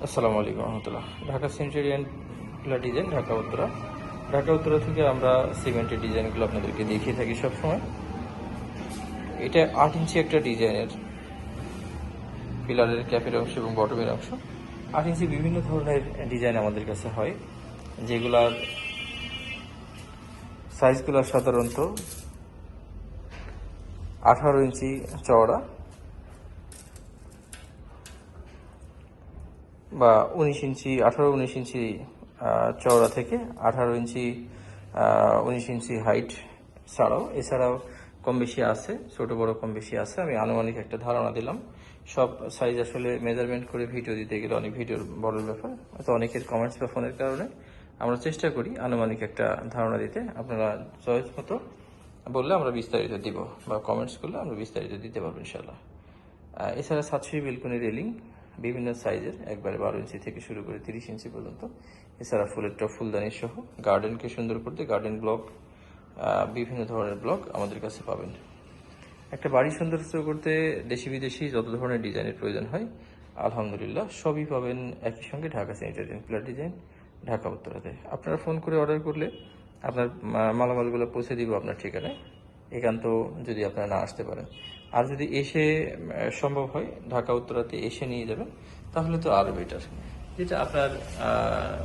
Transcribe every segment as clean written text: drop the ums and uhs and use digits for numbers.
আসসালামু আলাইকুম রহমতুল্লাহ। Dhaka Centurion design, Dhaka Uttara. ঢাকা উত্তরা থেকে আমরা সিমেন্টের ডিজাইনগুলো আপনাদেরকে দেখিয়ে থাকি সবসময়। এটা 8 ইঞ্চি একটা ডিজাইনের পিলারের ক্যাপের অংশ এবং বটমের অংশ। 8 ইঞ্চি বিভিন্ন ধরনের ডিজাইন আমাদের কাছে হয়, যেগুলার সাইজগুলো সাধারণত 18 ইঞ্চি চওড়া বা 19 ইঞ্চি, 18-19 ইঞ্চি চওড়া থেকে 18 ইঞ্চি 19 ইঞ্চি হাইট এছাড়াও কম বেশি আছে, ছোট বড় কম বেশি আছে। আমি আনুমানিক একটা ধারণা দিলাম। সব সাইজ আসলে মেজারমেন্ট করে ভিডিও দিতে গেলে অনেক ভিডিওর বড় ব্যাপার, তো অনেকের কমেন্টস বা ফোনের কারণে আমরা চেষ্টা করি আনুমানিক একটা ধারণা দিতে। আপনারা চয়েস মতো বললে আমরা বিস্তারিত দিব, বা কমেন্টস করলে আমরা বিস্তারিত দিতে পারবো ইনশাল্লাহ। এছাড়া সাতশি বেলকনি রেলিং বিভিন্ন সাইজের, একবারে 12 ইঞ্চি থেকে শুরু করে 30 ইঞ্চি পর্যন্ত। এছাড়া ফুলের টপ, ফুলদানি সহ গার্ডেনকে সুন্দর করতে গার্ডেন ব্লক, বিভিন্ন ধরনের ব্লক আমাদের কাছে পাবেন। একটা বাড়ি সৌন্দর্য করতে দেশি বিদেশি যত ধরনের ডিজাইনের প্রয়োজন হয় আলহামদুলিল্লাহ সবই পাবেন একই সঙ্গে Dhaka Centurion pillar design, Dhaka উত্তরাতে। আপনারা ফোন করে অর্ডার করলে আপনার মালামালগুলো পৌঁছে দিব আপনার ঠিকানায়, একান্ত যদি আপনারা না আসতে পারেন। আর যদি এসে সম্ভব হয় ঢাকা উত্তরাতে এসে নিয়ে যাবেন, তাহলে তো আরও বেটার, যেটা আপনার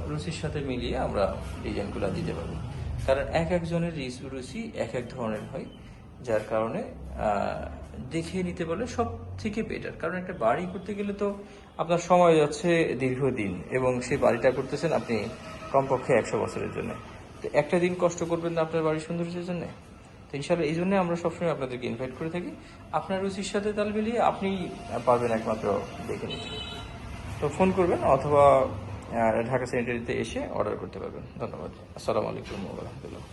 রুচির সাথে মিলিয়ে আমরা ডিজাইনগুলো দিতে পারবো। কারণ এক একজনের রুচি এক এক ধরনের হয়, যার কারণে দেখে নিতে পারলে সব থেকে বেটার। কারণ একটা বাড়ি করতে গেলে তো আপনার সময় যাচ্ছে দীর্ঘদিন, এবং সেই বাড়িটা করতেছেন আপনি কমপক্ষে 100 বছরের জন্য। তো একটা দিন কষ্ট করবেন না আপনার বাড়ির সৌন্দর্যের জন্য? তো ইনশাল্লাহ এই জন্য আমরা সবসময় আপনাদেরকে ইনভাইট করে থাকি। আপনার রুচির সাথে তাল মিলিয়ে আপনি পারবেন একমাত্র দেখে নিতে। তো ফোন করবেন অথবা ঢাকা সেন্টারিতে এসে অর্ডার করতে পারবেন। ধন্যবাদ। আসসালামু আলাইকুম ওয়া রাহমাতুল্লাহ।